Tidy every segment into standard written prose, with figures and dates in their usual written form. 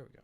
There we go.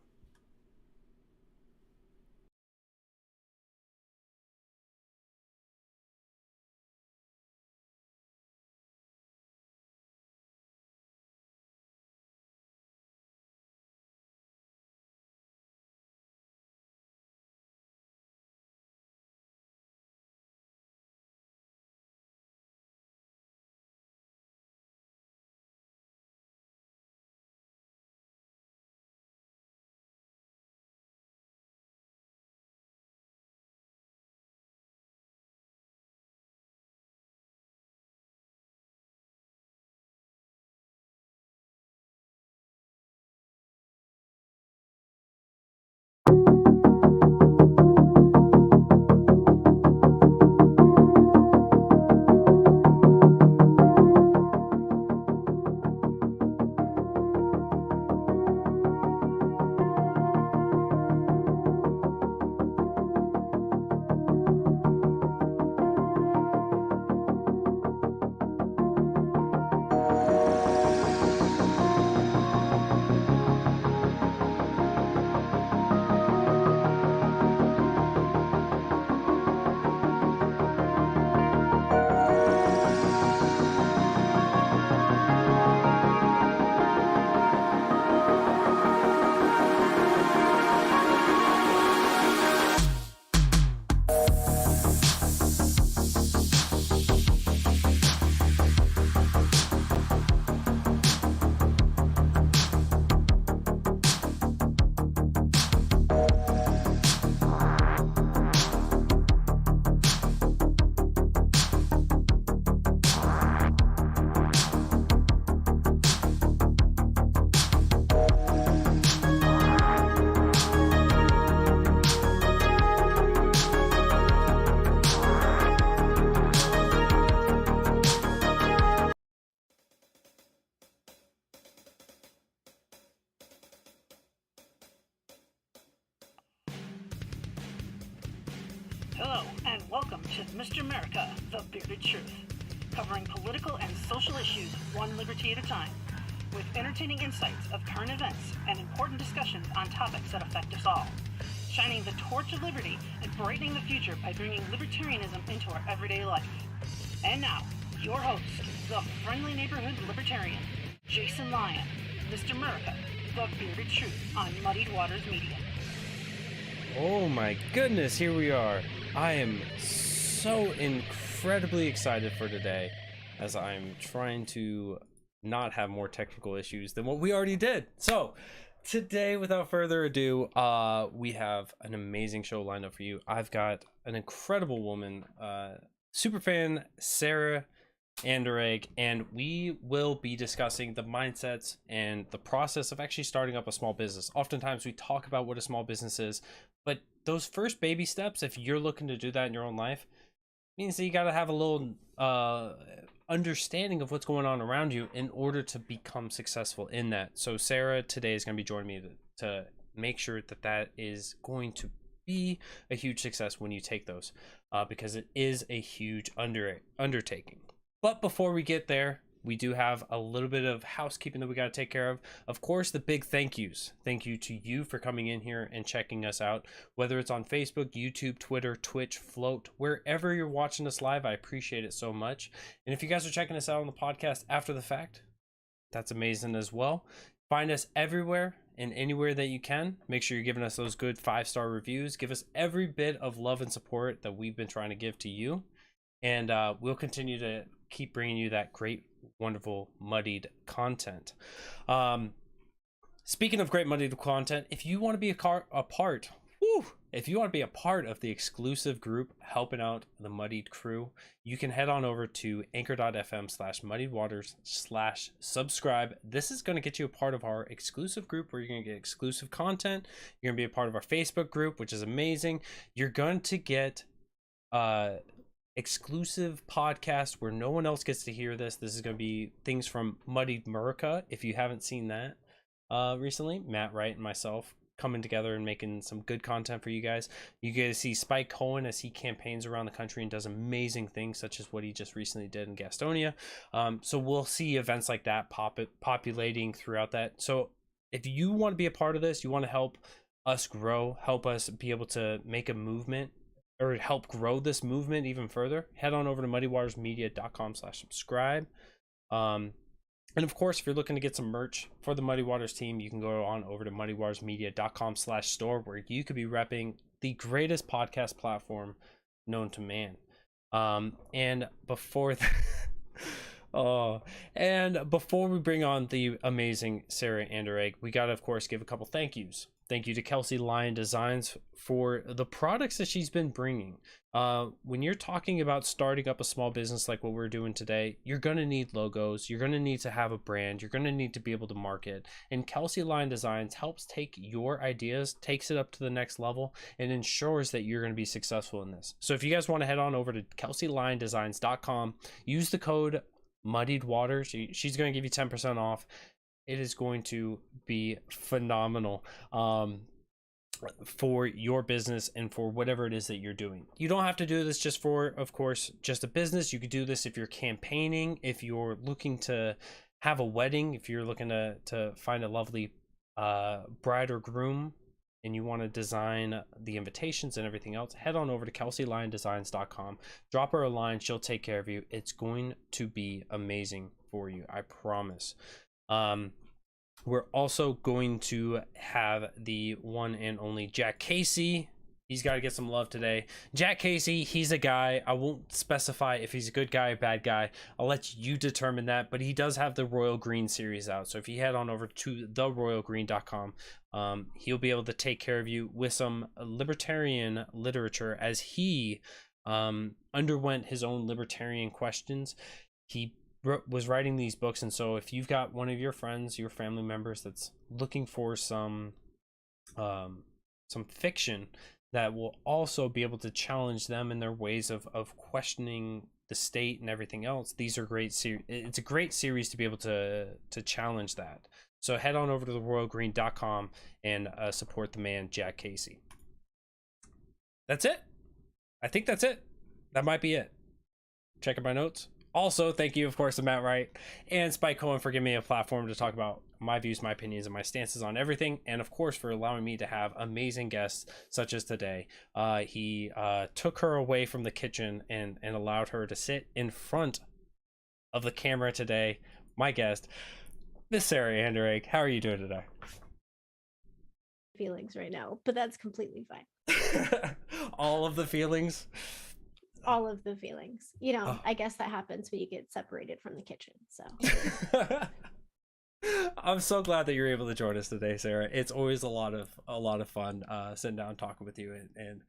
Hello, and welcome to Mr. America, the Bearded Truth, covering political and social issues one liberty at a time, with entertaining insights of current events and important discussions on topics that affect us all, shining the torch of liberty and brightening the future by bringing libertarianism into our everyday life. And now, your host, the friendly neighborhood libertarian, Jason Lyon, Mr. America, the Bearded Truth on Muddied Waters Media. Oh my goodness, here we are. I am so incredibly excited for today, as I'm trying to not have more technical issues than what we already did. So today, without further ado, we have an amazing show lined up for you. I've got an incredible woman, Superfan Sarah Anderegg, and we will be discussing the mindsets and the process of actually starting up a small business. Oftentimes we talk about what a small business is, but those first baby steps, if you're looking to do that in your own life, means that you got to have a little understanding of what's going on around you in order to become successful in that. So Sarah today is going to be joining me to make sure that that is going to be a huge success when you take those, because it is a huge undertaking. But before we get there, we do have a little bit of housekeeping that we got to take care of. Of course, the big thank yous. Thank you to you for coming in here and checking us out, whether it's on Facebook, YouTube, Twitter, Twitch, Float, wherever you're watching us live. I appreciate it so much. And if you guys are checking us out on the podcast after the fact, that's amazing as well. Find us everywhere and anywhere that you can. Make sure you're giving us those good 5-star reviews. Give us every bit of love and support that we've been trying to give to you. And we'll continue to keep bringing you that great, wonderful, muddied content. Speaking of great muddied content, if you want to be if you want to be a part of the exclusive group helping out the Muddied crew, you can head on over to anchor.fm/muddiedwaters/subscribe. This is going to get you a part of our exclusive group where you're going to get exclusive content. You're going to be a part of our Facebook group, which is amazing. You're going to get exclusive podcast where no one else gets to hear this. This is going to be things from Muddied America. If you haven't seen that recently, Matt Wright and myself coming together and making some good content for you guys. You get to see Spike Cohen as he campaigns around the country and does amazing things, such as what he just recently did in Gastonia. So we'll see events like that populating throughout that. So if you want to be a part of this, you want to help us grow, help us be able to make a movement or help grow this movement even further, head on over to muddywatersmedia.com/subscribe. And of course, if you're looking to get some merch for the Muddy Waters team, you can go on over to muddywatersmedia.com/store, where you could be repping the greatest podcast platform known to man. And before that, and before we bring on the amazing Sarah Anderegg, we got to, of course, give a couple thank yous. Thank you to Kelsey Lion Designs for the products that she's been bringing. When you're talking about starting up a small business like what we're doing today, you're going to need logos. You're going to need to have a brand. You're going to need to be able to market. And Kelsey Lion Designs helps take your ideas, takes it up to the next level, and ensures that you're going to be successful in this. So if you guys want to head on over to KelseyLionDesigns.com, use the code Muddied Waters. She's going to give you 10% off. It is going to be phenomenal for your business and for whatever it is that you're doing. You don't have to do this just for, of course, just a business. You could do this if you're campaigning, if you're looking to have a wedding, if you're looking to find a lovely bride or groom and you want to design the invitations and everything else, head on over to KelseyLionDesigns.com. Drop her a line. She'll take care of you. It's going to be amazing for you. I promise. We're also going to have the one and only Jack Casey. He's got to get some love today. Jack Casey, he's a guy. I won't specify if he's a good guy or bad guy. I'll let you determine that, but he does have the Royal Green series out. So if you head on over to theroyalgreen.com, he'll be able to take care of you with some libertarian literature as he underwent his own libertarian questions. He was writing these books, and so if you've got one of your friends, your family members that's looking for some fiction that will also be able to challenge them in their ways of questioning the state and everything else, these are great it's a great series to be able to challenge that. So head on over to theroyalgreen.com and support the man Jack Casey. That's it. I think that's it. That might be it. Checking my notes. Also, thank you, of course, to Matt Wright and Spike Cohen for giving me a platform to talk about my views, my opinions, and my stances on everything. And, of course, for allowing me to have amazing guests such as today. He took her away from the kitchen and allowed her to sit in front of the camera today. My guest, Miss Sarah Anderegg. How are you doing today? Feelings right now, but that's completely fine. All of the feelings? All of the feelings, I guess that happens when you get separated from the kitchen. So I'm so glad that you're able to join us today, Sarah. It's always a lot of fun sitting down talking with you, and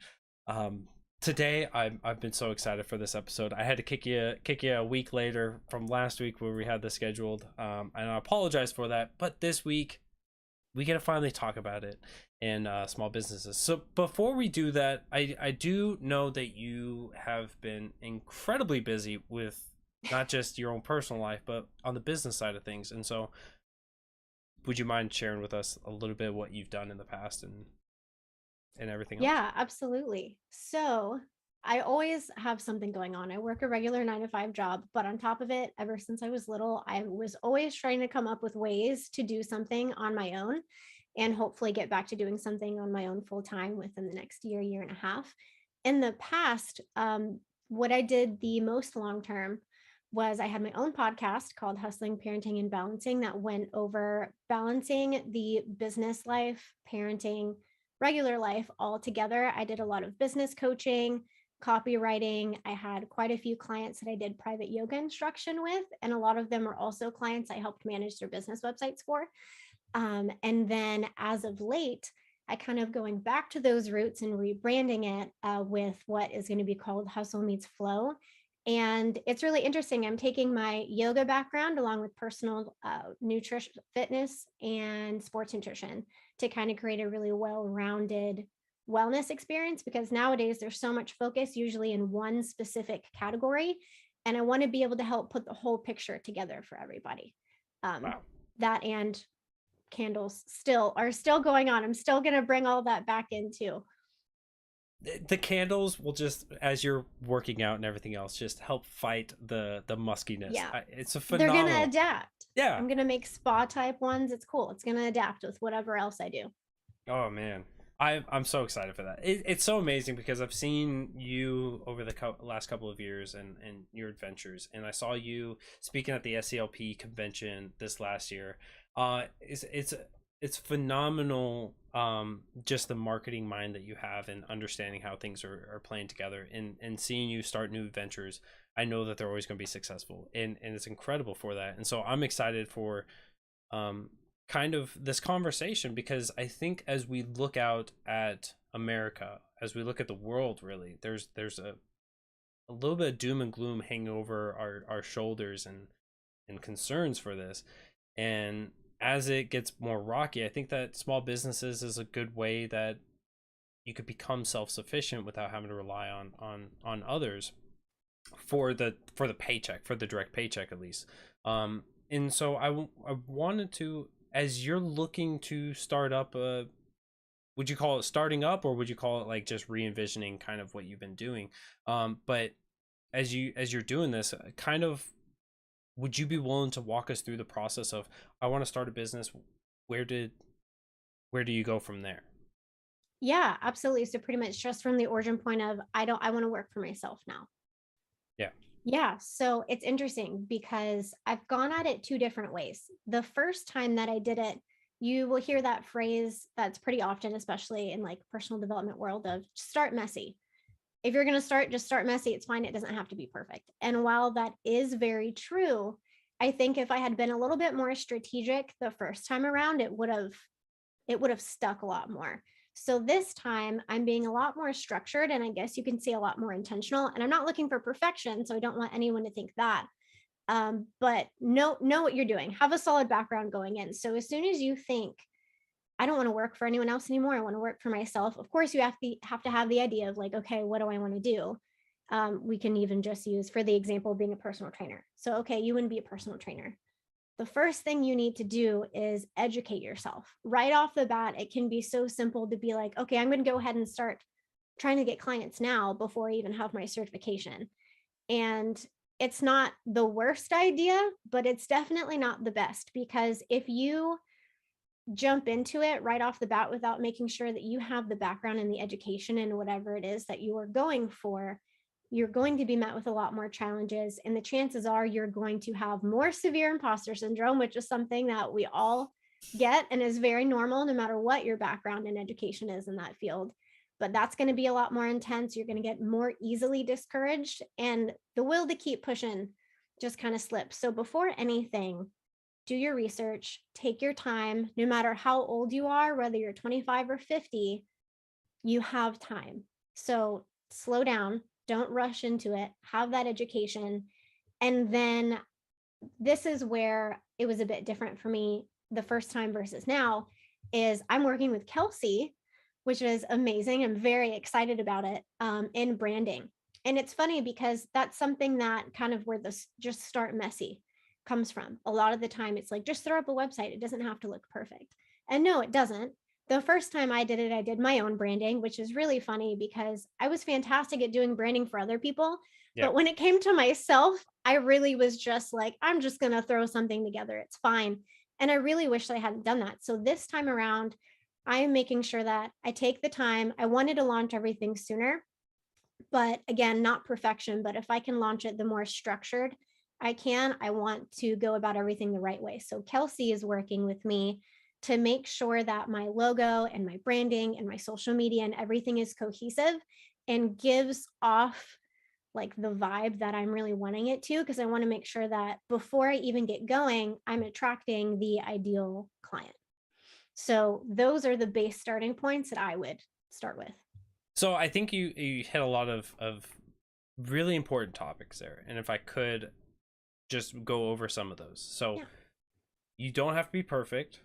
today I've been so excited for this episode. I had to kick you a week later from last week where we had this scheduled, and I apologize for that, but this week we get to finally talk about it in small businesses. So before we do that, I do know that you have been incredibly busy with not just your own personal life, but on the business side of things. And so would you mind sharing with us a little bit of what you've done in the past and everything else? Yeah, absolutely. So I always have something going on. I work a regular 9-to-5 job, but on top of it, ever since I was little, I was always trying to come up with ways to do something on my own and hopefully get back to doing something on my own full time within the next year and a half. In the past, what I did the most long term was I had my own podcast called Hustling, Parenting, and Balancing that went over balancing the business life, parenting, regular life all together. I did a lot of business coaching, copywriting. I had quite a few clients that I did private yoga instruction with, and a lot of them are also clients I helped manage their business websites for. And then as of late, I kind of going back to those roots and rebranding it with what is going to be called Hustle Meets Flow. And it's really interesting. I'm taking my yoga background along with personal nutrition, fitness, and sports nutrition to kind of create a really well-rounded wellness experience, because nowadays there's so much focus usually in one specific category. And I want to be able to help put the whole picture together for everybody. Wow. That and candles are still going on. I'm still going to bring all that back in too. The candles will just, as you're working out and everything else, just help fight the muskiness. Yeah. It's a They're gonna phenomenal. adapt. Yeah. I'm gonna make spa type ones. It's cool. It's gonna adapt with whatever else I do. Oh man, I'm so excited for that. It's so amazing because I've seen you over the last couple of years and your adventures, and I saw you speaking at the SCLP convention this last year. It's phenomenal. Just the marketing mind that you have and understanding how things are playing together, and seeing you start new ventures. I know that they're always going to be successful, and it's incredible for that. And so I'm excited for kind of this conversation, because I think as we look out at America, as we look at the world, really, there's a little bit of doom and gloom hanging over our shoulders, and concerns for this. And as it gets more rocky, I think that small businesses is a good way that you could become self-sufficient without having to rely on others for the paycheck, for the direct paycheck at least. And so I wanted to, as you're looking to start up a, would you call it starting up, or would you call it like just re-envisioning kind of what you've been doing? But as you're doing this, kind of, would you be willing to walk us through the process of, I want to start a business, where do you go from there? Yeah, absolutely. So pretty much just from the origin point of I want to work for myself now. Yeah. Yeah, so it's interesting because I've gone at it two different ways. The first time that I did it, you will hear that phrase that's pretty often, especially in like personal development world, of start messy. If you're going to start, just start messy. It's fine. It doesn't have to be perfect. And while that is very true, I think if I had been a little bit more strategic the first time around, it would have stuck a lot more. So this time I'm being a lot more structured, and I guess you can say a lot more intentional. And I'm not looking for perfection, so I don't want anyone to think that. But know what you're doing. Have a solid background going in. So as soon as you think, I don't want to work for anyone else anymore, I want to work for myself. Of course, you have to have the idea of like, okay, what do I want to do? We can even just use for the example being a personal trainer. So okay, you want to be a personal trainer. The first thing you need to do is educate yourself right off the bat. It can be so simple to be like, okay, I'm going to go ahead and start trying to get clients now before I even have my certification. And it's not the worst idea, but it's definitely not the best, because if you jump into it right off the bat without making sure that you have the background and the education and whatever it is that you are going for, you're going to be met with a lot more challenges. And the chances are you're going to have more severe imposter syndrome, which is something that we all get and is very normal no matter what your background and education is in that field. But that's going to be a lot more intense. You're going to get more easily discouraged, and the will to keep pushing just kind of slips. So before anything, do your research, take your time. No matter how old you are, whether you're 25 or 50, you have time. So slow down, don't rush into it, have that education. And then this is where it was a bit different for me the first time versus now, is I'm working with Kelsey, which is amazing. I'm very excited about it, in branding. And it's funny because that's something that kind of where this just start messy comes from. A lot of the time it's like, just throw up a website. It doesn't have to look perfect. And no, it doesn't. The first time I did it, I did my own branding, which is really funny because I was fantastic at doing branding for other people. Yeah. But when it came to myself, I really was just like, I'm just going to throw something together. It's fine. And I really wish I hadn't done that. So this time around, I am making sure that I take the time. I wanted to launch everything sooner, but again, not perfection. But if I can launch it the more structured I can, I want to go about everything the right way. So Kelsey is working with me to make sure that my logo and my branding and my social media and everything is cohesive and gives off like the vibe that I'm really wanting it to, because I want to make sure that before I even get going, I'm attracting the ideal client. So those are the base starting points that I would start with. So I think you hit a lot of really important topics there, and if I could just go over some of those. So yeah. You don't have to be perfect.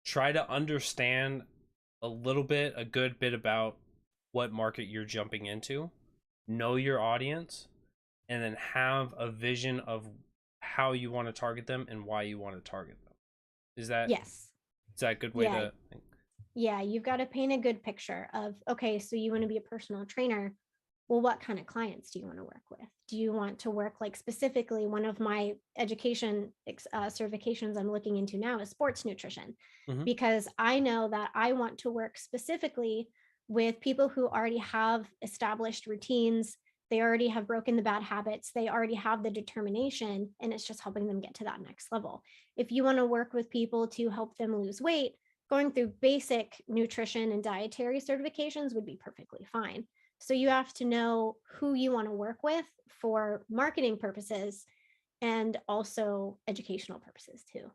Try to understand a good bit about what market you're jumping into. Know your audience, and then have a vision of how you want to target them and why you want to target them. Is that yes? Is that a good way to think? Yeah, you've got to paint a good picture of, okay, so you want to be a personal trainer. Well, what kind of clients do you want to work with? Do you want to work like specifically one of my education certifications I'm looking into now is sports nutrition, Hmm. because I know that I want to work specifically with people who already have established routines. They already have broken the bad habits. They already have the determination, and it's just helping them get to that next level. If you want to work with people to help them lose weight, going through basic nutrition and dietary certifications would be perfectly fine. So you have to know who you want to work with for marketing purposes and also educational purposes too.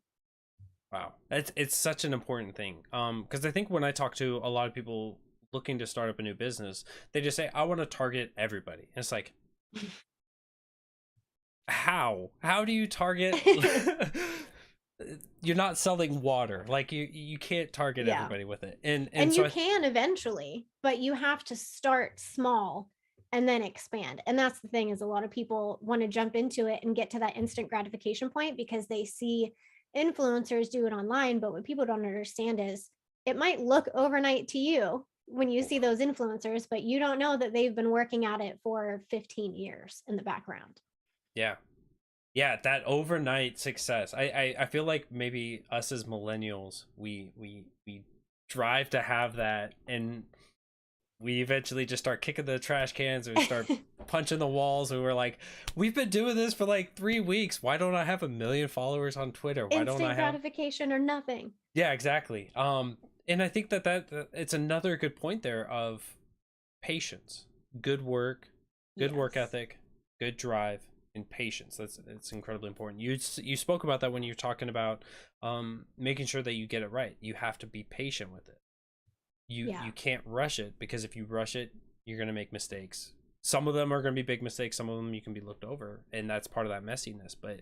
Wow, it's such an important thing. Because I think when I talk to a lot of people looking to start up a new business, they just say, "I want to target everybody," and it's like, how do you target? You're not selling water, like you can't target Yeah. everybody with it, and And so you can eventually, but you have to start small and then expand. And that's the thing, is a lot of people want to jump into it and get to that instant gratification point because they see influencers do it online. But what people don't understand is it might look overnight to you when you see those influencers, but you don't know that they've been working at it for 15 years in the background. yeah, yeah, that overnight success. I feel like maybe us as millennials, we drive to have that, and we eventually just start kicking the trash cans or start punching the walls, and we're like, we've been doing this for like 3 weeks. Why don't I have 1 million followers on Twitter? Why don't I Instant have? gratification or nothing. Yeah, exactly. And I think that it's another good point there of patience, good work, good work Yes. ethic, good drive, and patience. That's incredibly important. You spoke about that when you're talking about making sure that you get it right. You have to be patient with it. You Yeah. can't rush it, because if you rush it, you're gonna make mistakes. Some of them are gonna be big mistakes. Some of them you can be looked over, and that's part of that messiness. But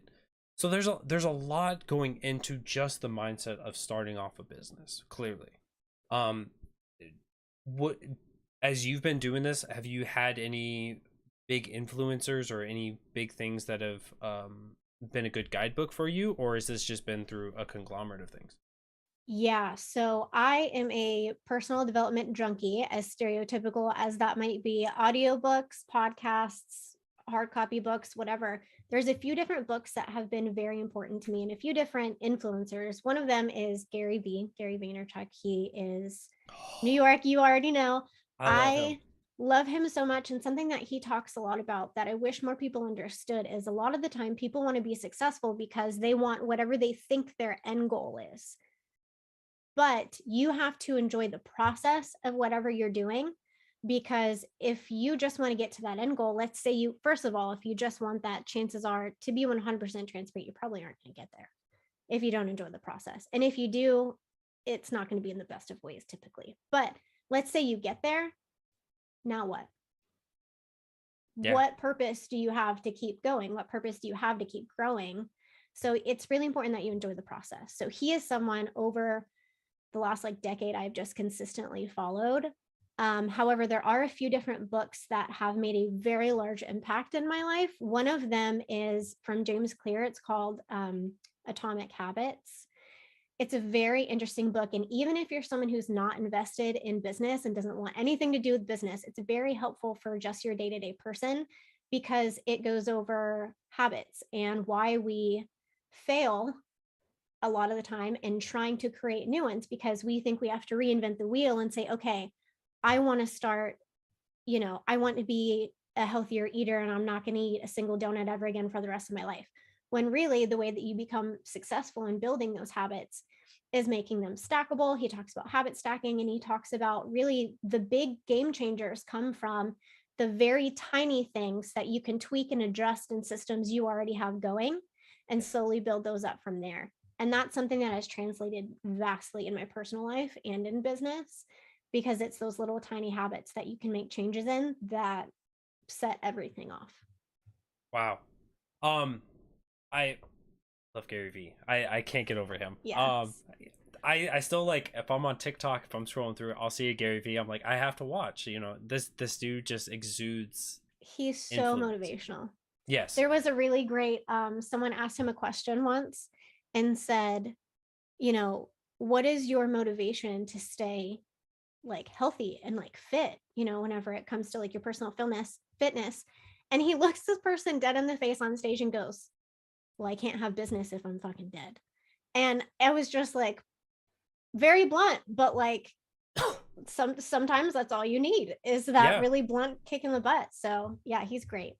so there's a lot going into just the mindset of starting off a business. Clearly, um, what as you've been doing this, have you had any big influencers or any big things that have been a good guidebook for you, or has this just been through a conglomerate of things? Yeah, so I am a personal development junkie, as stereotypical as that might be. Audiobooks, podcasts, hard copy books, whatever. There's a few different books that have been very important to me and a few different influencers. One of them is Gary Vaynerchuk. He is New York, you already know. I love him. I love him so much. And something that he talks a lot about that I wish more people understood is a lot of the time people want to be successful because they want whatever they think their end goal is, but you have to enjoy the process of whatever you're doing. Because if you just want to get to that end goal, let's say you, first of all, if you just want that, chances are, to be 100% transparent, you probably aren't going to get there if you don't enjoy the process. And if you do, it's not going to be in the best of ways typically. But let's say you get there. Now what? Yeah. What purpose do you have to keep going? What purpose do you have to keep growing? So it's really important that you enjoy the process. So he is someone over the last like decade I've just consistently followed. However, there are a few different books that have made a very large impact in my life. One of them is from James Clear. It's called Atomic Habits. It's a very interesting book. And even if you're someone who's not invested in business and doesn't want anything to do with business, it's very helpful for just your day to day person, because it goes over habits and why we fail a lot of the time in trying to create new ones, because we think we have to reinvent the wheel and say, okay, I want to start, I want to be a healthier eater and I'm not going to eat a single donut ever again for the rest of my life. When really the way that you become successful in building those habits is making them stackable. He talks about habit stacking, and he talks about really the big game changers come from the very tiny things that you can tweak and adjust in systems you already have going and slowly build those up from there. And that's something that has translated vastly in my personal life and in business, because it's those little tiny habits that you can make changes in that set everything off. Wow. I love Gary Vee. I can't get over him. Yes. I still, like, if I'm on TikTok, if I'm scrolling through, I'll see a Gary Vee. I'm like, I have to watch. This dude just exudes He's so influence. motivational. Yes. There was a really great someone asked him a question once and said, you know, what is your motivation to stay like healthy and like fit, whenever it comes to like your personal fitness. And he looks this person dead in the face on stage and goes, well, I can't have business if I'm fucking dead. And I was just like, very blunt, but like sometimes that's all you need, is that Yeah. really blunt kick in the butt. So yeah, he's great.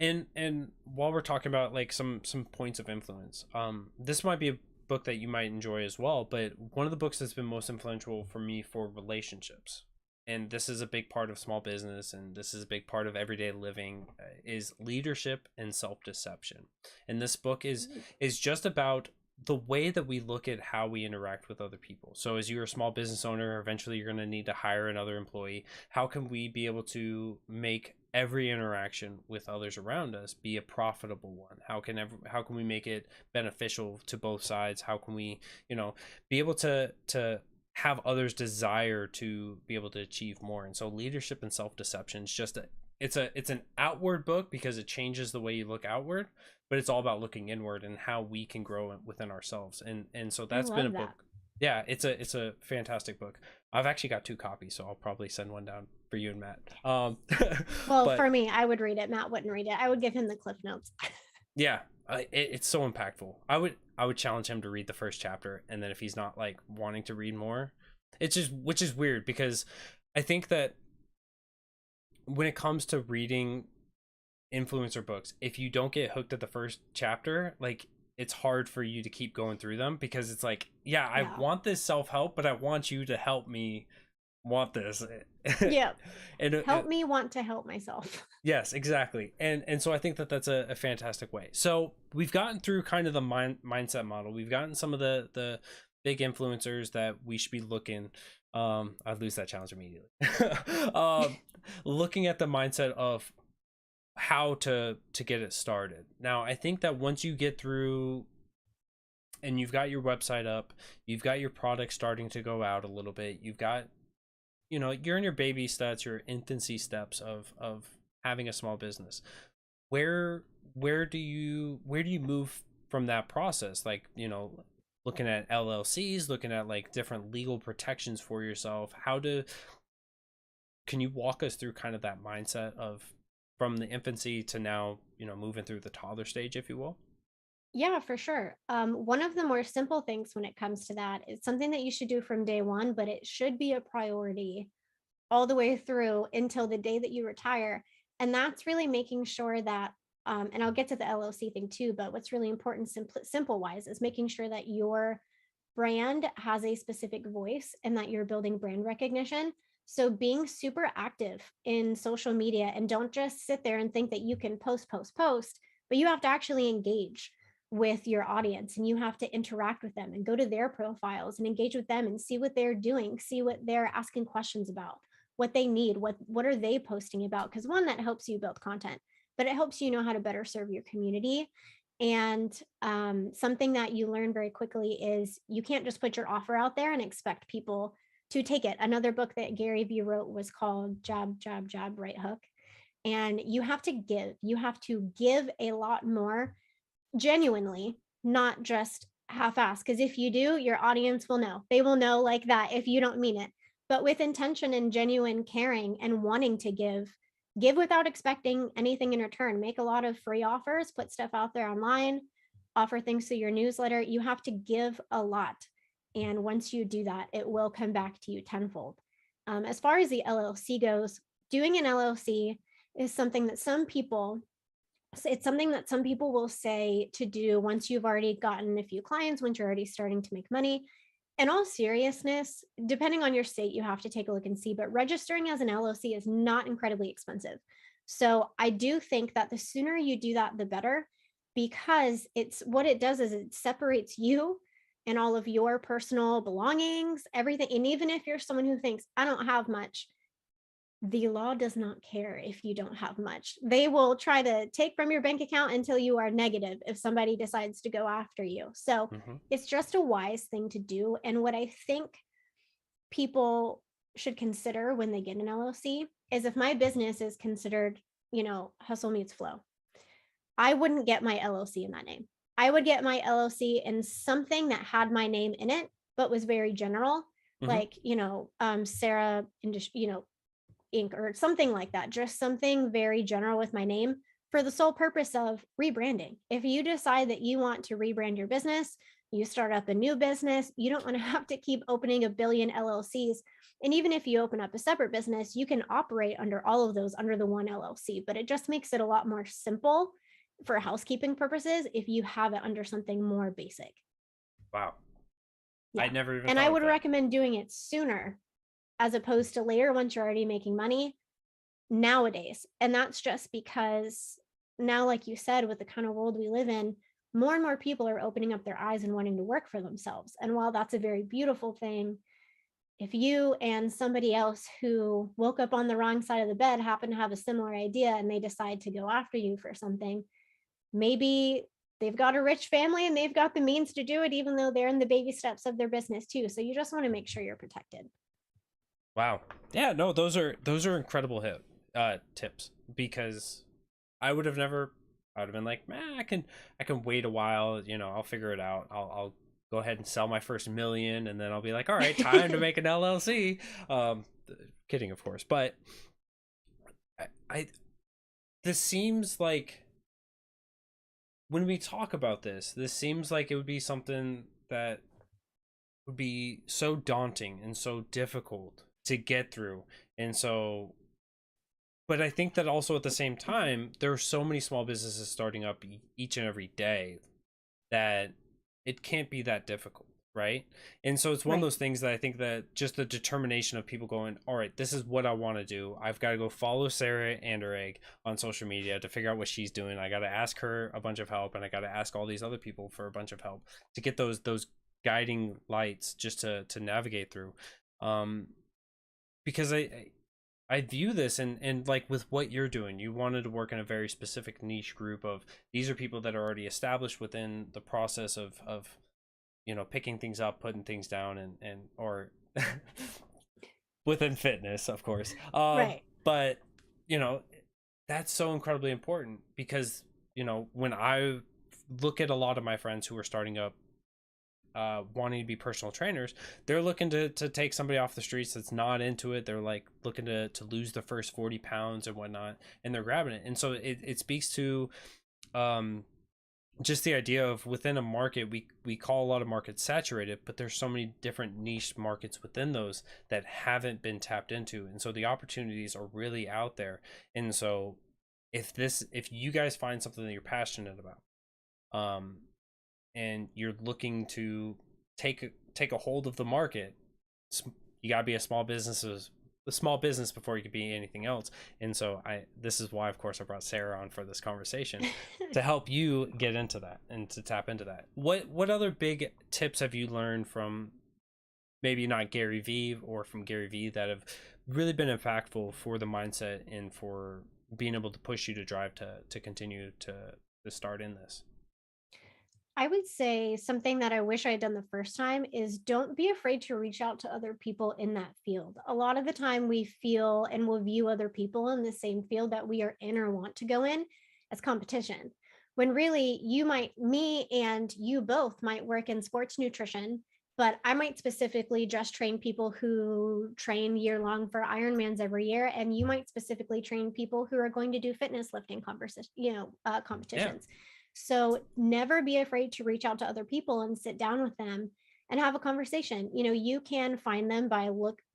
And while we're talking about like some points of influence, this might be a book that you might enjoy as well, but one of the books that's been most influential for me for relationships, and this is a big part of small business and this is a big part of everyday living, is Leadership and Self-Deception. And this book is just about the way that we look at how we interact with other people. So as you're a small business owner, eventually you're going to need to hire another employee. How can we be able to make every interaction with others around us be a profitable one? How can we make it beneficial to both sides? How can we, be able to have others desire to be able to achieve more? And so Leadership and Self-Deception is just it's an outward book because it changes the way you look outward, but it's all about looking inward and how we can grow within ourselves. And so that's been a book. Yeah, it's a fantastic book. I've actually got 2 copies, so I'll probably send one down for you and Matt. Well, but for me, I would read it. Matt wouldn't read it. I would give him the cliff notes. yeah, it's so impactful. I would challenge him to read the first chapter, and then if he's not like wanting to read more, it's just, which is weird because I think that when it comes to reading influencer books, if you don't get hooked at the first chapter, like it's hard for you to keep going through them, because it's like, yeah, I want this self-help, but I want you to help me want this. Yeah. And help me want to help myself. Yes, exactly. And so I think that that's a fantastic way. So we've gotten through kind of the mindset model. We've gotten some of the big influencers that we should be looking. I'd lose that challenge immediately. Looking at the mindset of how to get it started. Now, I think that once you get through and you've got your website up, you've got your product starting to go out a little bit, you've got, you're in your baby steps, your infancy steps of having a small business. Where do you move from that process? Like, looking at LLCs, looking at like different legal protections for yourself. Can you walk us through kind of that mindset of from the infancy to now, moving through the toddler stage, if you will? Yeah, for sure. One of the more simple things when it comes to that is something that you should do from day one, but it should be a priority all the way through until the day that you retire. And that's really making sure that, and I'll get to the LLC thing too, but what's really important, simple wise, is making sure that your brand has a specific voice and that you're building brand recognition. So being super active in social media, and don't just sit there and think that you can post, but you have to actually engage with your audience, and you have to interact with them and go to their profiles and engage with them and see what they're doing, see what they're asking questions about, what they need, what are they posting about? Because one, that helps you build content, but it helps you know how to better serve your community. And something that you learn very quickly is you can't just put your offer out there and expect people to take it. Another book that Gary Vee wrote was called Jab, Jab, Jab, Right Hook. And you have to give a lot more genuinely, not just half-assed. Because if you do, your audience will know. They will know like that if you don't mean it. But with intention and genuine caring and wanting to give without expecting anything in return. Make a lot of free offers, put stuff out there online, offer things to your newsletter. You have to give a lot. And once you do that, it will come back to you tenfold. As far as the LLC goes, doing an LLC is something that some people will say to do once you've already gotten a few clients, once you're already starting to make money. In all seriousness, depending on your state, you have to take a look and see, but registering as an LLC is not incredibly expensive. So I do think that the sooner you do that, the better, because what it does is it separates you and all of your personal belongings, everything. And even if you're someone who thinks, I don't have much, the law does not care if you don't have much. They will try to take from your bank account until you are negative if somebody decides to go after you. So it's just a wise thing to do. And what I think people should consider when they get an LLC is, if my business is considered, hustle meets flow, I wouldn't get my LLC in that name. I would get my LLC in something that had my name in it but was very general, Hmm. like, Sarah, Inc. or something like that, just something very general with my name for the sole purpose of rebranding. If you decide that you want to rebrand your business, you start up a new business, you don't want to have to keep opening a billion LLCs. And even if you open up a separate business, you can operate under all of those under the one LLC, but it just makes it a lot more simple for housekeeping purposes if you have it under something more basic. Wow. I Yeah. never even And I thought of would that. recommend doing it sooner as opposed to later once you're already making money nowadays. And that's just because now, like you said, with the kind of world we live in, more and more people are opening up their eyes and wanting to work for themselves. And while that's a very beautiful thing, if you and somebody else who woke up on the wrong side of the bed happen to have a similar idea and they decide to go after you for something, maybe they've got a rich family and they've got the means to do it, even though they're in the baby steps of their business too. So you just want to make sure you're protected. Wow. Yeah, no, those are incredible tips, because I would have never. I would have been like, man, I can wait a while. I'll figure it out. I'll go ahead and sell my first million, and then I'll be like, all right, time to make an LLC. Kidding, of course, but I this seems like, when we talk about this seems like it would be something that would be so daunting and so difficult to get through. And so, but I think that also at the same time, there are so many small businesses starting up each and every day that it can't be that difficult, right? And so it's one of Right. those things that I think that just the determination of people going, all right, this is what I want to do. I've got to go follow Sarah Anderegg on social media to figure out what she's doing. I got to ask her a bunch of help, and I got to ask all these other people for a bunch of help to get those guiding lights just to navigate through. Um, because I view this, and like with what you're doing, you wanted to work in a very specific niche group of, these are people that are already established within the process of picking things up, putting things down, and or within fitness, of course. Right. But you know that's so incredibly important, because when I look at a lot of my friends who are starting up, wanting to be personal trainers, they're looking to take somebody off the streets that's not into it. They're like looking to lose the first 40 pounds and whatnot, and they're grabbing it. And so it speaks to um just the idea of, within a market, we call a lot of markets saturated, but there's so many different niche markets within those that haven't been tapped into, and so the opportunities are really out there. And so if you guys find something that you're passionate about, um and you're looking to take a hold of the market, you got to be a small business before you could be anything else. And so this is why, of course, I brought Sarah on for this conversation, to help you get into that and to tap into that. What other big tips have you learned from, maybe not Gary Vee, or from Gary Vee, that have really been impactful for the mindset and for being able to push you to drive to continue to start in this? I would say something that I wish I had done the first time is don't be afraid to reach out to other people in that field. A lot of the time we feel and will view other people in the same field that we are in or want to go in as competition. When really me and you both might work in sports nutrition, but I might specifically just train people who train year long for Ironmans every year. And you might specifically train people who are going to do fitness lifting Yeah. competitions. So never be afraid to reach out to other people and sit down with them and have a conversation. You can find them by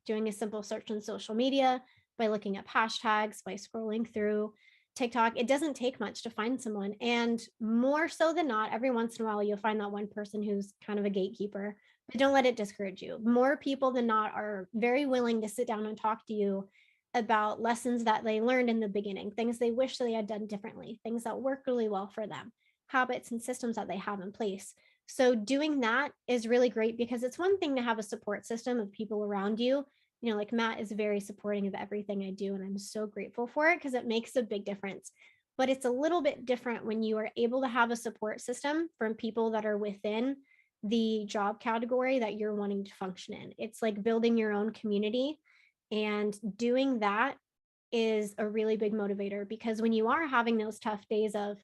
doing a simple search on social media, by looking up hashtags, by scrolling through TikTok. It doesn't take much to find someone. And more so than not, every once in a while, you'll find that one person who's kind of a gatekeeper, but don't let it discourage you. More people than not are very willing to sit down and talk to you about lessons that they learned in the beginning, things they wish they had done differently, things that work really well for them, habits and systems that they have in place. So doing that is really great, because it's one thing to have a support system of people around you. Like Matt is very supporting of everything I do, and I'm so grateful for it because it makes a big difference. But it's a little bit different when you are able to have a support system from people that are within the job category that you're wanting to function in. It's like building your own community, and doing that is a really big motivator, because when you are having those tough days of,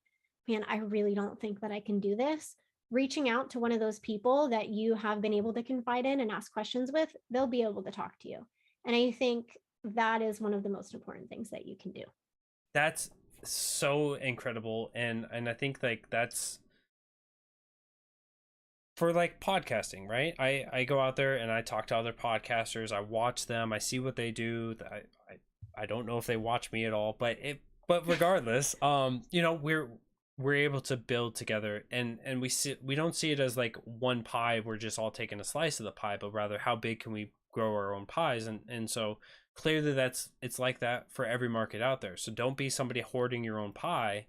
man, I really don't think that I can do this, reaching out to one of those people that you have been able to confide in and ask questions with, they'll be able to talk to you. And I think that is one of the most important things that you can do. That's so incredible. And I think like that's for like podcasting, right? I go out there and I talk to other podcasters. I watch them. I see what they do. I don't know if they watch me at all, but regardless, you know, we're able to build together, and we don't see it as like one pie. We're just all taking a slice of the pie, but rather how big can we grow our own pies? And so clearly it's like that for every market out there. So don't be somebody hoarding your own pie.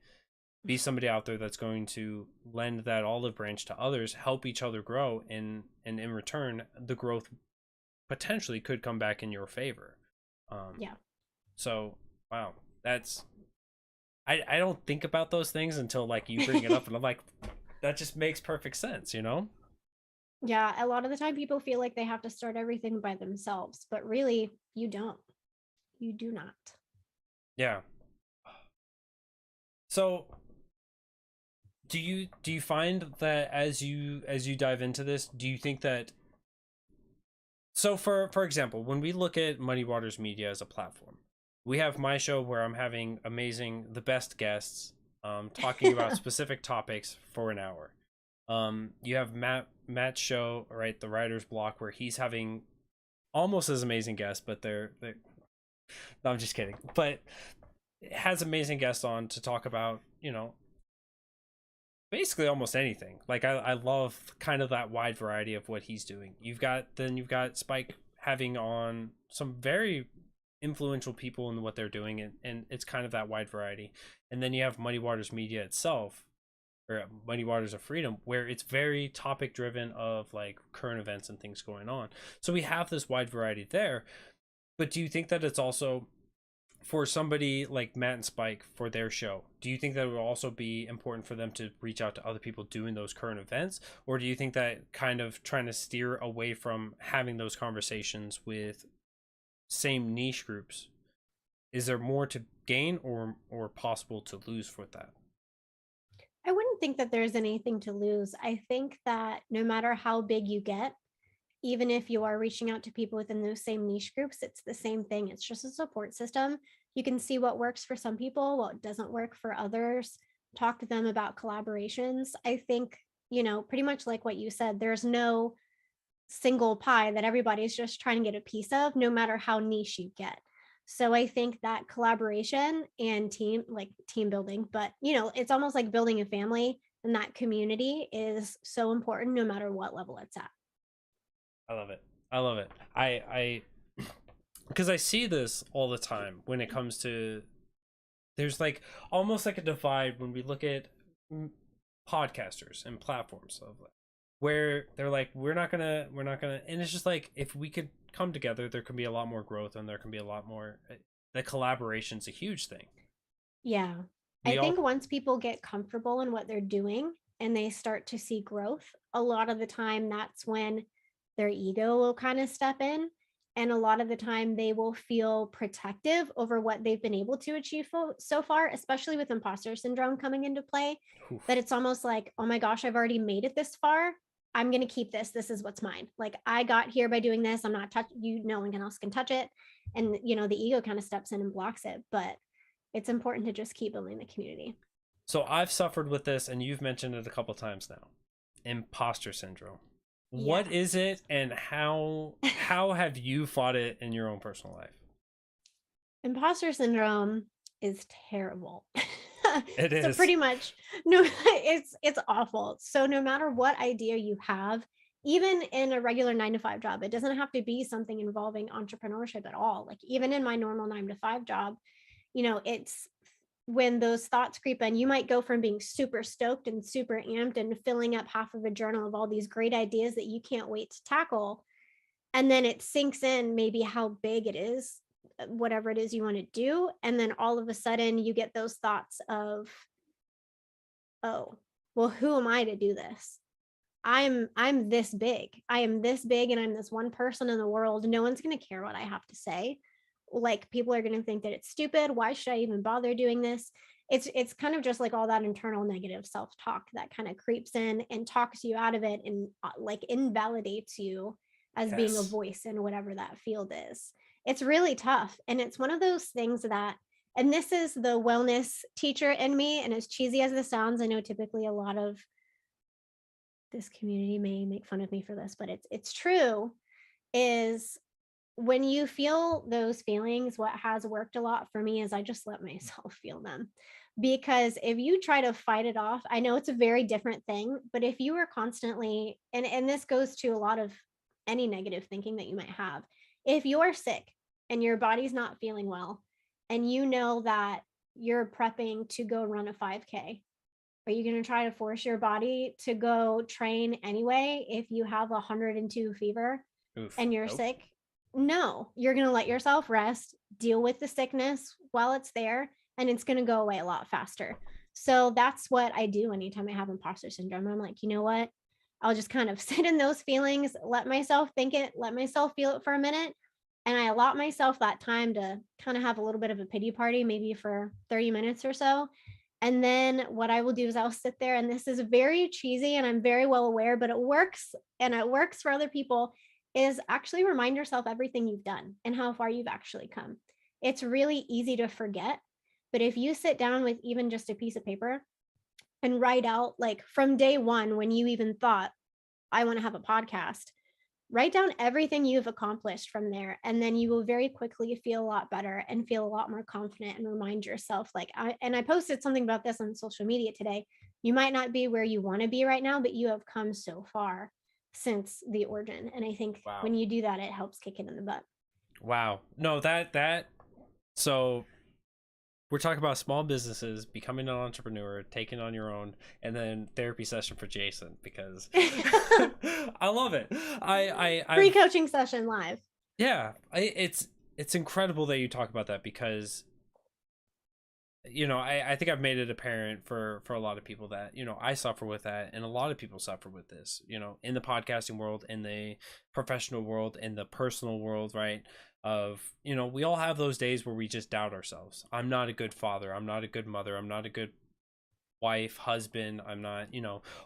Be somebody out there that's going to lend that olive branch to others, help each other grow, and in return, the growth potentially could come back in your favor. Yeah. So, wow, that's I don't think about those things until like you bring it up, and I'm like, that just makes perfect sense, you know? Yeah, a lot of the time people feel like they have to start everything by themselves, but really you don't. You do not. Yeah. So, do you find that as you dive into this, do you think that so for example, when we look at Muddy Waters Media as a platform, we have my show where I'm having the best guests, talking about specific topics for an hour. You have Matt's show, right, the Writer's Block, where he's having almost as amazing guests, but they're no, I'm just kidding. But it has amazing guests on to talk about, you know, basically almost anything. Like I love kind of that wide variety of what he's doing. You've got Spike having on some very influential people in what they're doing, and it's kind of that wide variety. And then you have Muddy Waters Media itself, or Muddy Waters of Freedom, where it's very topic driven of like current events and things going on. So we have this wide variety there. But do you think that it's also for somebody like Matt and Spike for their show, do you think that it would also be important for them to reach out to other people doing those current events? Or do you think that kind of trying to steer away from having those conversations with same niche groups, is there more to gain or possible to lose with that? I wouldn't think that there's anything to lose. I think that no matter how big you get, even if you are reaching out to people within those same niche groups, it's the same thing. It's just a support system. You can see what works for some people, what doesn't work for others, talk to them about collaborations. I think, pretty much like what you said, there's no single pie that everybody's just trying to get a piece of, no matter how niche you get. So I think that collaboration and team building, but it's almost like building a family, and that community is so important no matter what level it's at. I love it. I love it. I because I see this all the time when it comes to, there's like almost like a divide when we look at podcasters and platforms of where they're like, we're not gonna, and it's just like, if we could come together, there can be a lot more growth, and there can be a lot more, the collaboration's a huge thing. Yeah. I think once people get comfortable in what they're doing and they start to see growth, a lot of the time that's when their ego will kind of step in. And a lot of the time they will feel protective over what they've been able to achieve so far, especially with imposter syndrome coming into play. Oof. That it's almost like, oh my gosh, I've already made it this far. I'm going to keep this. This is what's mine. Like, I got here by doing this. I'm not no one else can touch it. And, the ego kind of steps in and blocks it. But it's important to just keep building the community. So I've suffered with this, and you've mentioned it a couple times now. Imposter syndrome. Yeah. What is it, and how have you fought it in your own personal life? Imposter syndrome is terrible. It is. So pretty much, no, it's awful. So no matter what idea you have, even in a regular 9-to-5 job, it doesn't have to be something involving entrepreneurship at all. Like even in my normal 9-to-5 job, it's when those thoughts creep in, you might go from being super stoked and super amped and filling up half of a journal of all these great ideas that you can't wait to tackle. And then it sinks in maybe how big it is, whatever it is you want to do. And then all of a sudden you get those thoughts of, oh, well, who am I to do this? I'm this big. I am this big, and I'm this one person in the world. No one's going to care what I have to say. Like, people are going to think that it's stupid. Why should I even bother doing this? it's kind of just like all that internal negative self-talk that kind of creeps in and talks you out of it, and like invalidates you as being a Yes. voice in whatever that field is. It's really tough, and it's one of those things that, and this is the wellness teacher in me, and as cheesy as this sounds, I know typically a lot of this community may make fun of me for this, but it's true, is when you feel those feelings, what has worked a lot for me is I just let myself feel them. Because if you try to fight it off, I know it's a very different thing, but if you are constantly, and this goes to a lot of any negative thinking that you might have, if you're sick and your body's not feeling well, and you know that you're prepping to go run a 5K, are you going to try to force your body to go train anyway if you have 102 fever Oof. and you're Nope. sick? No, you're going to let yourself rest, deal with the sickness while it's there, and it's going to go away a lot faster. So that's what I do anytime I have imposter syndrome. I'm like, you know what? I'll just kind of sit in those feelings, let myself think it, let myself feel it for a minute. And I allot myself that time to kind of have a little bit of a pity party, maybe for 30 minutes or so. And then what I will do is I'll sit there, and this is very cheesy and I'm very well aware, but it works, and it works for other people, is actually remind yourself everything you've done and how far you've actually come. It's really easy to forget, but if you sit down with even just a piece of paper and write out, like from day one, when you even thought, I want to have a podcast, write down everything you've accomplished from there, and then you will very quickly feel a lot better and feel a lot more confident, and remind yourself, like, I posted something about this on social media today, you might not be where you want to be right now, but you have come so far since the origin. And I think Wow. when you do that, it helps kick it in the butt. Wow. No, that so we're talking about small businesses, becoming an entrepreneur, taking on your own, and then therapy session for Jason, because I love it. Free coaching session live. Yeah, it's incredible that you talk about that, because I think I've made it apparent for a lot of people that I suffer with that, and a lot of people suffer with this, in the podcasting world, in the professional world, in the personal world, right? Of we all have those days where we just doubt ourselves. I'm not a good father, I'm not a good mother, I'm not a good wife, husband, I'm not,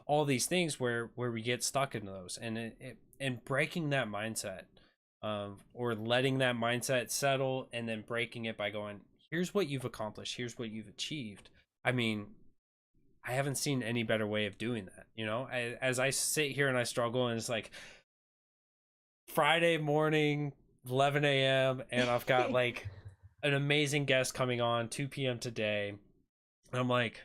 all these things where we get stuck into those, and breaking that mindset, or letting that mindset settle, and then breaking it by going, here's what you've accomplished, here's what you've achieved. I mean, I haven't seen any better way of doing that. As I sit here and I struggle, and it's like Friday morning, 11 a.m., and I've got like an amazing guest coming on 2 p.m. today, and I'm like,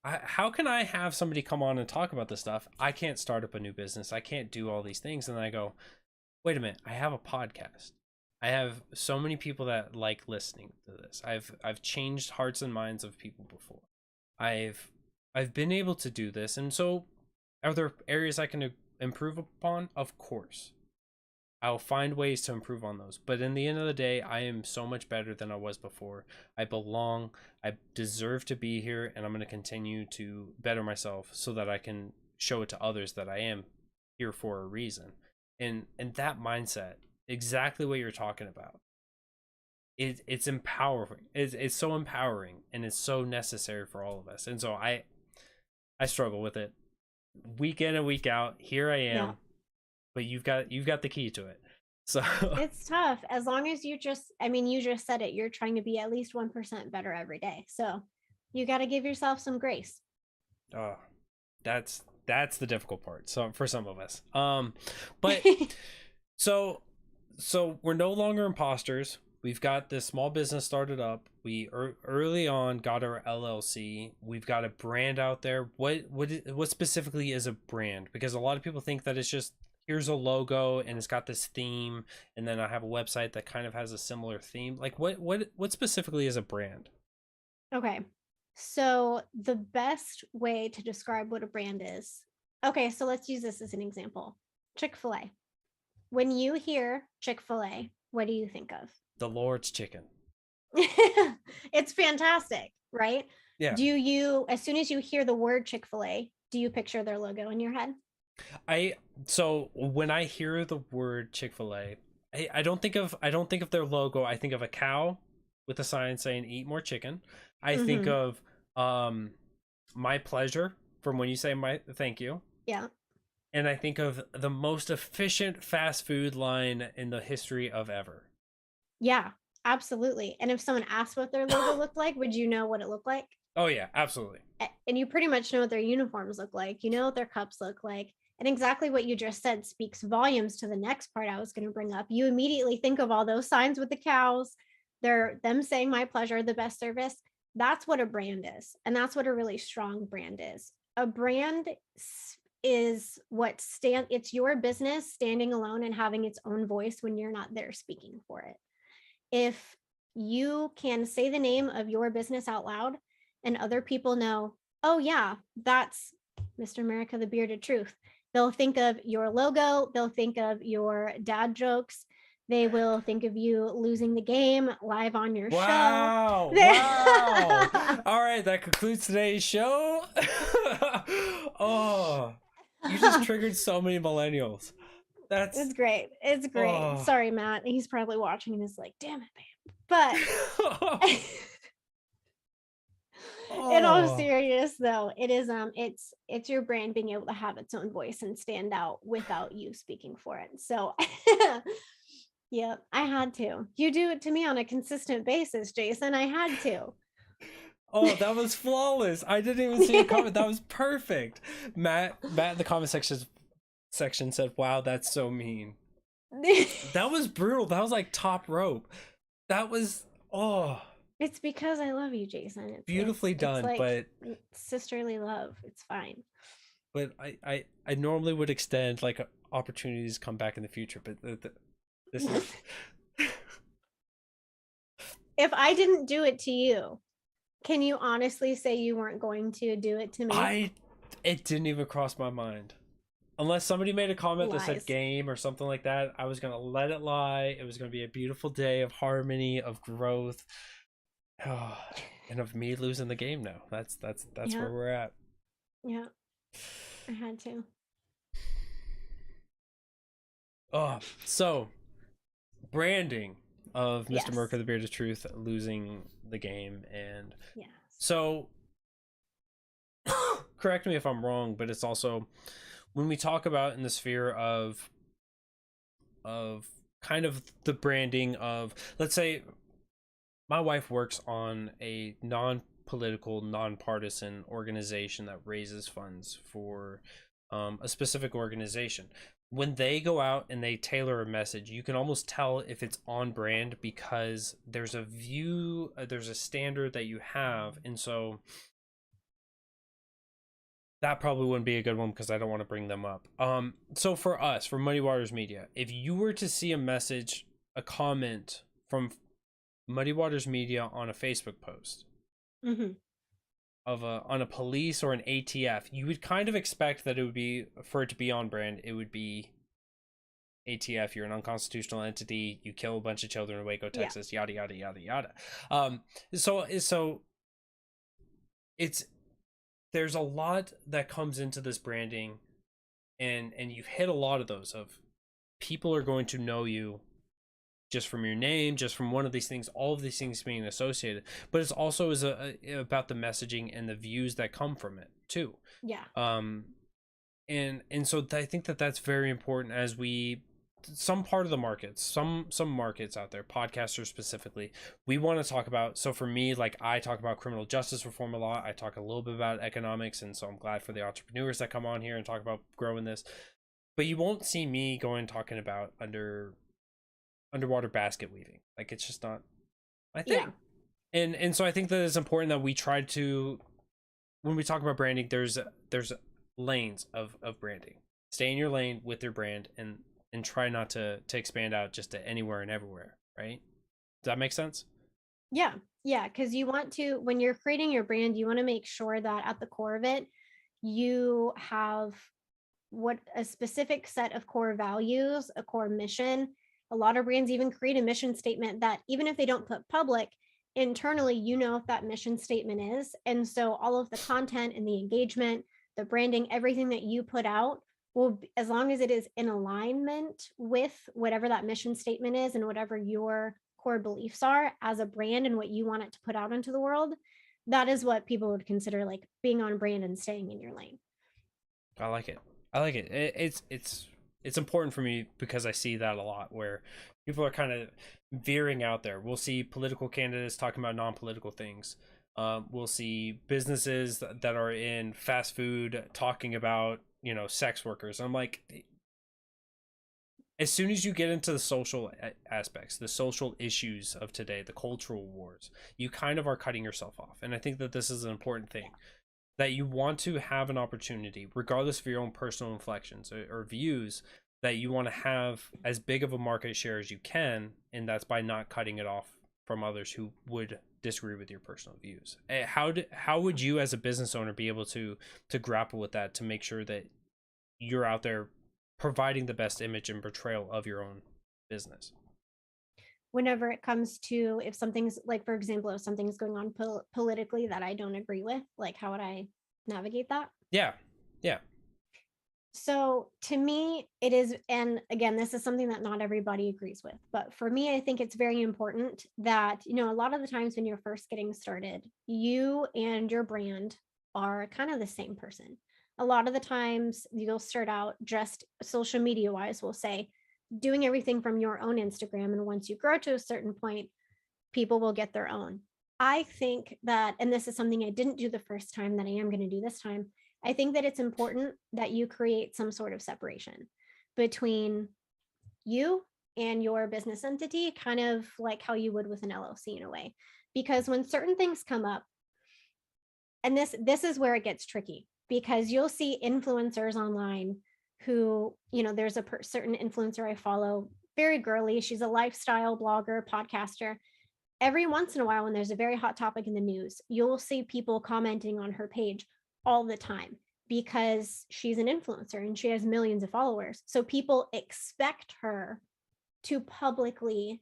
how can I have somebody come on and talk about this stuff? I can't start up a new business, I can't do all these things. And then I go, wait a minute, I have a podcast. I have so many people that like listening to this. I've changed hearts and minds of people before. I've been able to do this. And so, are there areas I can improve upon? Of course. I'll find ways to improve on those. But in the end of the day, I am so much better than I was before. I belong. I deserve to be here, and I'm going to continue to better myself so that I can show it to others that I am here for a reason. And that mindset, exactly what you're talking about, it's empowering. It's so empowering, and it's so necessary for all of us. And so I struggle with it week in and week out. Here I am. Yeah. But you've got the key to it. So it's tough. As long as you just said it, you're trying to be at least 1% better every day. So you got to give yourself some grace. Oh, that's the difficult part. So for some of us, but so we're no longer imposters. We've got this small business started up. We early on got our LLC. We've got a brand out there. What specifically is a brand? Because a lot of people think that it's just, here's a logo and it's got this theme, and then I have a website that kind of has a similar theme. Like what specifically is a brand? Okay. So the best way to describe what a brand is. Okay, so let's use this as an example. Chick-fil-A. When you hear Chick-fil-A, what do you think of? The Lord's chicken. It's fantastic, right? Yeah. Do you, as soon as you hear the word Chick-fil-A, do you picture their logo in your head? So when I hear the word Chick-fil-A, I don't think of their logo. I think of a cow with a sign saying "Eat more chicken." I think of My pleasure from when you say my thank you. Yeah. And I think of the most efficient fast food line in the history of ever. Yeah, absolutely. And if someone asked what their logo looked like, would you know what it looked like? Oh yeah, absolutely. And you pretty much know what their uniforms look like. You know what their cups look like. And exactly what you just said speaks volumes to the next part I was going to bring up. You immediately think of all those signs with the cows. They're them saying my pleasure, the best service. That's what a brand is. And that's what a really strong brand is. A brand is it's your business standing alone and having its own voice when you're not there speaking for it. If you can say the name of your business out loud and other people know, oh yeah, that's Mr. America, the Bearded Truth. They'll think of your logo, they'll think of your dad jokes, they will think of you losing the game live on your Wow. show. Wow. All right, that concludes today's show. Oh, you just triggered so many millennials. That's It's great. It's great. Oh. Sorry, Matt. He's probably watching and is like, damn it, babe. But in all seriousness though, it is it's your brand being able to have its own voice and stand out without you speaking for it. So yeah, I had to. You do it to me on a consistent basis, Jason. I had to. Oh, that was flawless. I didn't even see a comment. That was perfect. Matt in the comment section said, wow, that's so mean. That was brutal. That was like top rope. That was It's because I love you, Jason. It's beautifully done, like but sisterly love. It's fine. But I normally would extend like opportunities to come back in the future, but this is if I didn't do it to you, can you honestly say you weren't going to do it to me? It didn't even cross my mind. Unless somebody made a comment that said Lies. game or something like that, I was gonna let it lie. It was gonna be a beautiful day of harmony, of growth, and of me losing the game now. That's Yeah. where we're at. Yeah, I had to. Oh, so branding of Mr. Yes. Merca, the Bearded Truth, losing the game, and Yes. so correct me if I'm wrong, but it's also when we talk about in the sphere of kind of the branding of, let's say my wife works on a non-political, non-partisan organization that raises funds for a specific organization. When they go out and they tailor a message, you can almost tell if it's on brand because there's a view, there's a standard that you have, and so that probably wouldn't be a good one because I don't want to bring them up. So for us, for Muddy Waters Media, if you were to see a message, a comment from Muddy Waters Media on a Facebook post on a police or an ATF, you would kind of expect that it would be, for it to be on brand, it would be ATF, you're an unconstitutional entity, you kill a bunch of children in Waco, Texas, yada yada yada yada. So it's there's a lot that comes into this branding, and you've hit a lot of those of people are going to know you just from your name, just from one of these things, all of these things being associated, but it's also about the messaging and the views that come from it too. Yeah. And so I think that that's very important as some part of the markets, some markets out there, podcasters specifically, we want to talk about. So for me, like I talk about criminal justice reform a lot. I talk a little bit about economics, and so I'm glad for the entrepreneurs that come on here and talk about growing this. But you won't see me going talking about underwater basket weaving. Like it's just not my thing. Yeah. And so I think that it's important that we try to, when we talk about branding, there's lanes of branding. Stay in your lane with your brand and try not to expand out just to anywhere and everywhere, right? Does that make sense? Yeah, because you want to, when you're creating your brand, you want to make sure that at the core of it, you have a specific set of core values, a core mission. A lot of brands even create a mission statement that even if they don't put public, internally, you know what that mission statement is. And so all of the content and the engagement, the branding, everything that you put out will, as long as it is in alignment with whatever that mission statement is and whatever your core beliefs are as a brand and what you want it to put out into the world, that is what people would consider like being on brand and staying in your lane. I like it. I like it. It's important for me because I see that a lot where people are kind of veering out there. We'll see political candidates talking about non-political things. We'll see businesses that are in fast food talking about, you know, sex workers. I'm like, as soon as you get into the social aspects, the social issues of today, the cultural wars, you kind of are cutting yourself off. And I think that this is an important thing, that you want to have an opportunity, regardless of your own personal inflections or views, that you want to have as big of a market share as you can, and that's by not cutting it off from others who would disagree with your personal views. How would you as a business owner be able to grapple with that, to make sure that you're out there providing the best image and portrayal of your own business? Whenever it comes to, if something's like, for example, if something's going on politically that I don't agree with, like how would I navigate that? Yeah, yeah, So to me, it is, and again, this is something that not everybody agrees with, but for me, I think it's very important that, you know, a lot of the times when you're first getting started, you and your brand are kind of the same person. A lot of the times you'll start out just social media wise, we'll say, doing everything from your own Instagram. And once you grow to a certain point, people will get their own. I think that, and this is something I didn't do the first time that I am going to do this time, I think that it's important that you create some sort of separation between you and your business entity, kind of like how you would with an LLC in a way. Because when certain things come up, and this is where it gets tricky, because you'll see influencers online who, you know, there's a certain influencer I follow, very girly. She's a lifestyle blogger, podcaster. Every once in a while, when there's a very hot topic in the news, you'll see people commenting on her page all the time because she's an influencer and she has millions of followers. So people expect her to publicly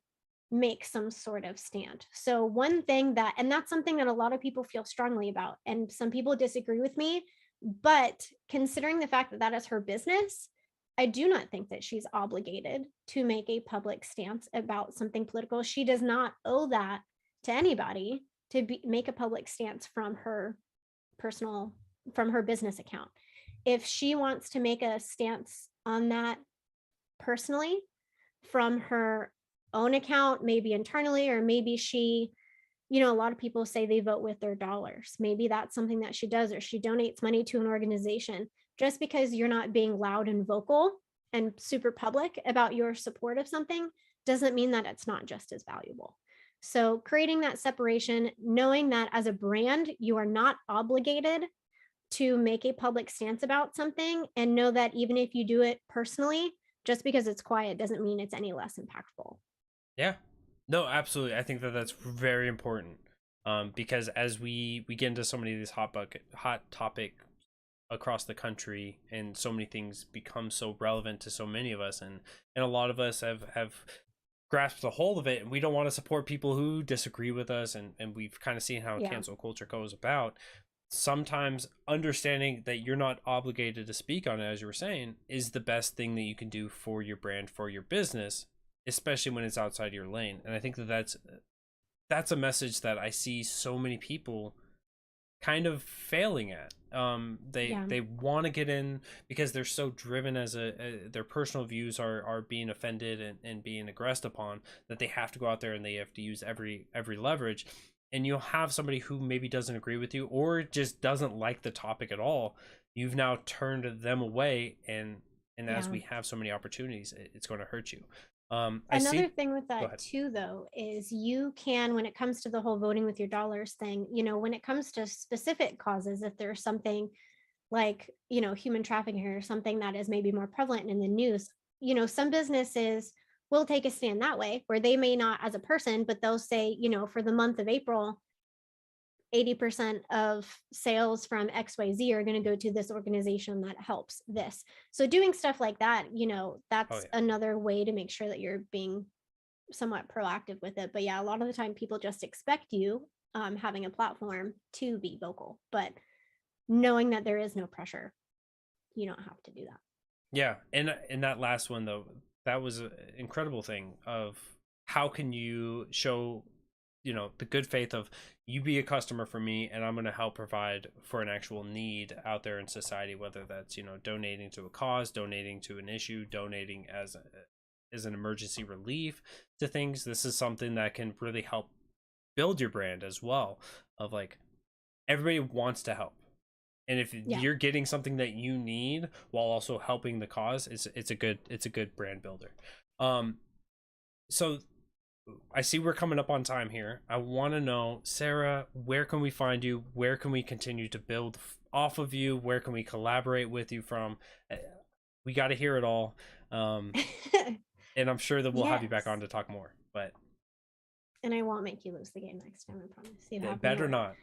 make some sort of stand. So one thing that, and that's something that a lot of people feel strongly about, and some people disagree with me, but considering the fact that that is her business, I do not think that she's obligated to make a public stance about something political. She does not owe that to anybody to make a public stance from her personal, from her business account. If she wants to make a stance on that personally from her own account, maybe internally, or maybe she, you know, a lot of people say they vote with their dollars. Maybe that's something that she does, or she donates money to an organization. Just because you're not being loud and vocal and super public about your support of something doesn't mean that it's not just as valuable. So creating that separation, knowing that as a brand, you are not obligated to make a public stance about something, and know that even if you do it personally, just because it's quiet doesn't mean it's any less impactful. yeah. No, absolutely. I think that that's very important, because as we get into so many of these hot topic across the country, and so many things become so relevant to so many of us, and a lot of us have grasped a hold of it, and we don't want to support people who disagree with us, and we've kind of seen how cancel culture goes about. Sometimes understanding that you're not obligated to speak on it, as you were saying, is the best thing that you can do for your brand, for your business, especially when it's outside your lane. And I think that that's a message that I see so many people kind of failing at. They want to get in because they're so driven as their personal views are being offended and being aggressed upon, that they have to go out there and they have to use every leverage. And you'll have somebody who maybe doesn't agree with you, or just doesn't like the topic at all. You've now turned them away, and as we have so many opportunities, it's going to hurt you. Another thing with that too, though, is you can, when it comes to the whole voting with your dollars thing, you know, when it comes to specific causes, if there's something like, you know, human trafficking or something that is maybe more prevalent in the news, you know, some businesses will take a stand that way, where they may not as a person, but they'll say, you know, for the month of April, 80% of sales from XYZ are going to go to this organization that helps this. So doing stuff like that, you know, that's another way to make sure that you're being somewhat proactive with it. But yeah, a lot of the time people just expect you, having a platform, to be vocal, but knowing that there is no pressure, you don't have to do that. Yeah. And that last one though, that was an incredible thing of how can you show you know, the good faith of you be a customer for me, and I'm going to help provide for an actual need out there in society, whether that's, you know, donating to a cause, donating to an issue, donating as an emergency relief to things. This is something that can really help build your brand as well, of like, everybody wants to help. And if you're getting something that you need while also helping the cause, it's a good brand builder. So I see we're coming up on time here. I want to know, Sarah, where can we find you? Where can we continue to build off of you? Where can we collaborate with you from? We got to hear it all. And I'm sure that we'll have you back on to talk more. But and I won't make you lose the game next time, I promise. You have better not.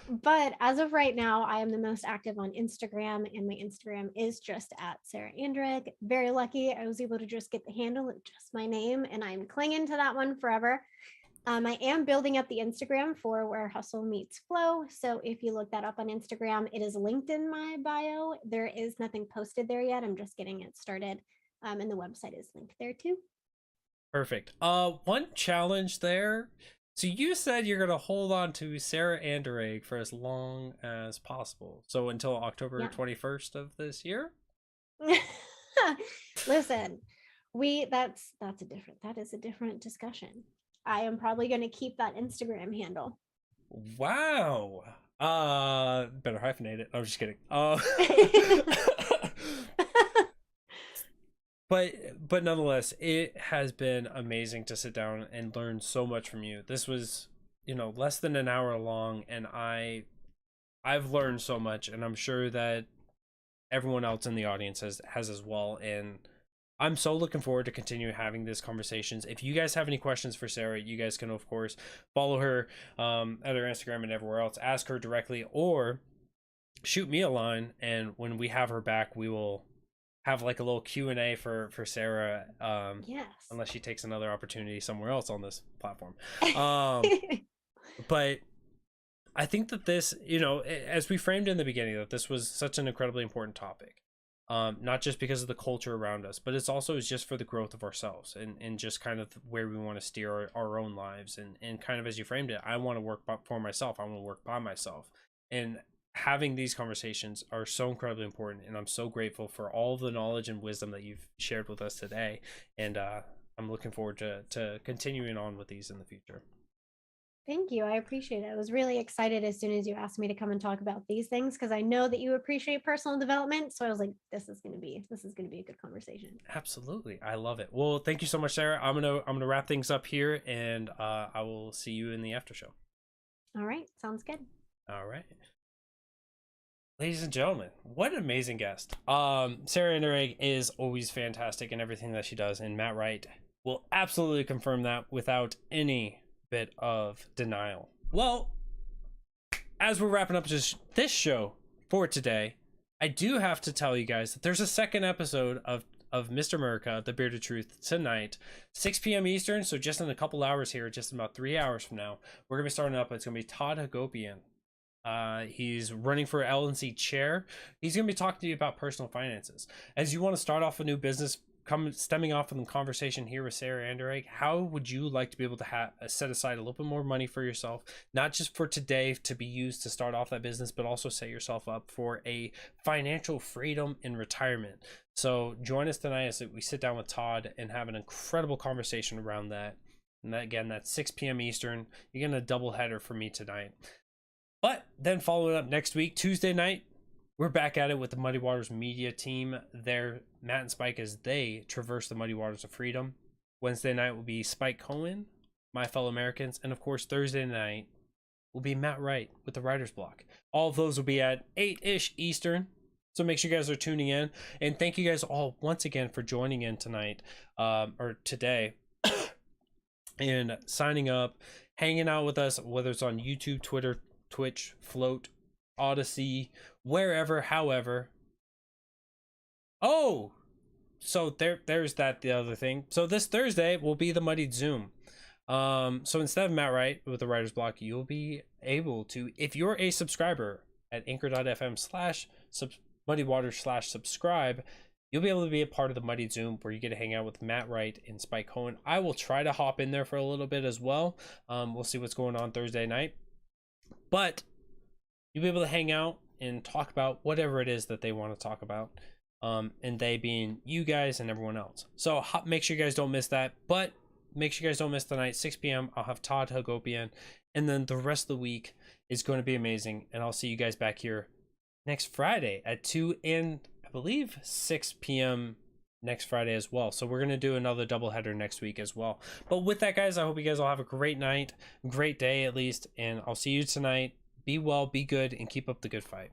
But as of right now, I am the most active on Instagram, and my Instagram is just at Sarah Anderegg. Very lucky I was able to just get the handle at just my name, and I'm clinging to that one forever. I am building up the Instagram for Where Hustle Meets Flow. So if you look that up on Instagram, it is linked in my bio. There is nothing posted there yet. I'm just getting it started. And the website is linked there too. Perfect. One challenge there. So you said you're gonna hold on to Sarah Anderegg for as long as possible. So until October 21st of this year? Listen, that is a different discussion. I am probably gonna keep that Instagram handle. Wow. Better hyphenate it. I'm just kidding. But nonetheless, it has been amazing to sit down and learn so much from you. This was, you know, less than an hour long, and I've learned so much, and I'm sure that everyone else in the audience has as well. And I'm so looking forward to continue having these conversations. If you guys have any questions for Sarah, you guys can of course follow her at her Instagram and everywhere else. Ask her directly or shoot me a line, and when we have her back, we will have like a little Q&A for Sarah, yes, unless she takes another opportunity somewhere else on this platform. But I think that this, you know, as we framed in the beginning, that this was such an incredibly important topic, not just because of the culture around us, but it's also just for the growth of ourselves and just kind of where we want to steer our own lives. And kind of as you framed it, I want to work for myself. I want to work by myself. And having these conversations are so incredibly important, and I'm so grateful for all the knowledge and wisdom that you've shared with us today, and I'm looking forward to continuing on with these in the future. Thank you. I appreciate it. I was really excited as soon as you asked me to come and talk about these things, because I know that you appreciate personal development. So I was like, this is gonna be a good conversation. Absolutely. I love it. Well, thank you so much, Sarah. I'm gonna wrap things up here, and I will see you in the after show. All right, sounds good. All right. Ladies and gentlemen, what an amazing guest. Sarah Anderegg is always fantastic in everything that she does, and Matt Wright will absolutely confirm that without any bit of denial. Well, as we're wrapping up just this show for today, I do have to tell you guys that there's a second episode of Mr. America, The Bearded Truth, tonight, 6 p.m. Eastern, so just in a couple hours here, just in about 3 hours from now, we're going to be starting up. It's going to be Todd Hagopian. He's running for LNC chair. He's going to be talking to you about personal finances. As you want to start off a new business, stemming off from the conversation here with Sarah Anderegg, how would you like to be able to set aside a little bit more money for yourself, not just for today to be used to start off that business, but also set yourself up for a financial freedom in retirement? So join us tonight as we sit down with Todd and have an incredible conversation around that. And that, again, that's 6 p.m. Eastern. You're getting a double header for me tonight. But then following up next week, Tuesday night, we're back at it with the Muddy Waters media team there, Matt and Spike, as they traverse the Muddy Waters of freedom. Wednesday night will be Spike Cohen, My Fellow Americans, and of course Thursday night will be Matt Wright with the Writer's Block. All of those will be at 8-ish Eastern, so make sure you guys are tuning in. And thank you guys all once again for joining in tonight, or today, and signing up, hanging out with us, whether it's on YouTube, Twitter, Twitch, Float, Odyssey, wherever, however. Oh, so there's the other thing. So this Thursday will be the Muddied Zoom. So instead of Matt Wright with the Writer's Block, you'll be able to, if you're a subscriber at anchor.fm/muddywaters/subscribe, you'll be able to be a part of the Muddied Zoom where you get to hang out with Matt Wright and Spike Cohen. I will try to hop in there for a little bit as well. We'll see what's going on Thursday night. But you'll be able to hang out and talk about whatever it is that they want to talk about. And they being you guys and everyone else. So make sure you guys don't miss that. But make sure you guys don't miss tonight, 6 p.m. I'll have Todd Hagopian. And then the rest of the week is going to be amazing. And I'll see you guys back here next Friday at 2 and I believe 6 p.m. next Friday as well. So we're going to do another doubleheader next week as well. But with that, guys, I hope you guys all have a great night, great day at least. And I'll see you tonight. Be well, be good, and keep up the good fight.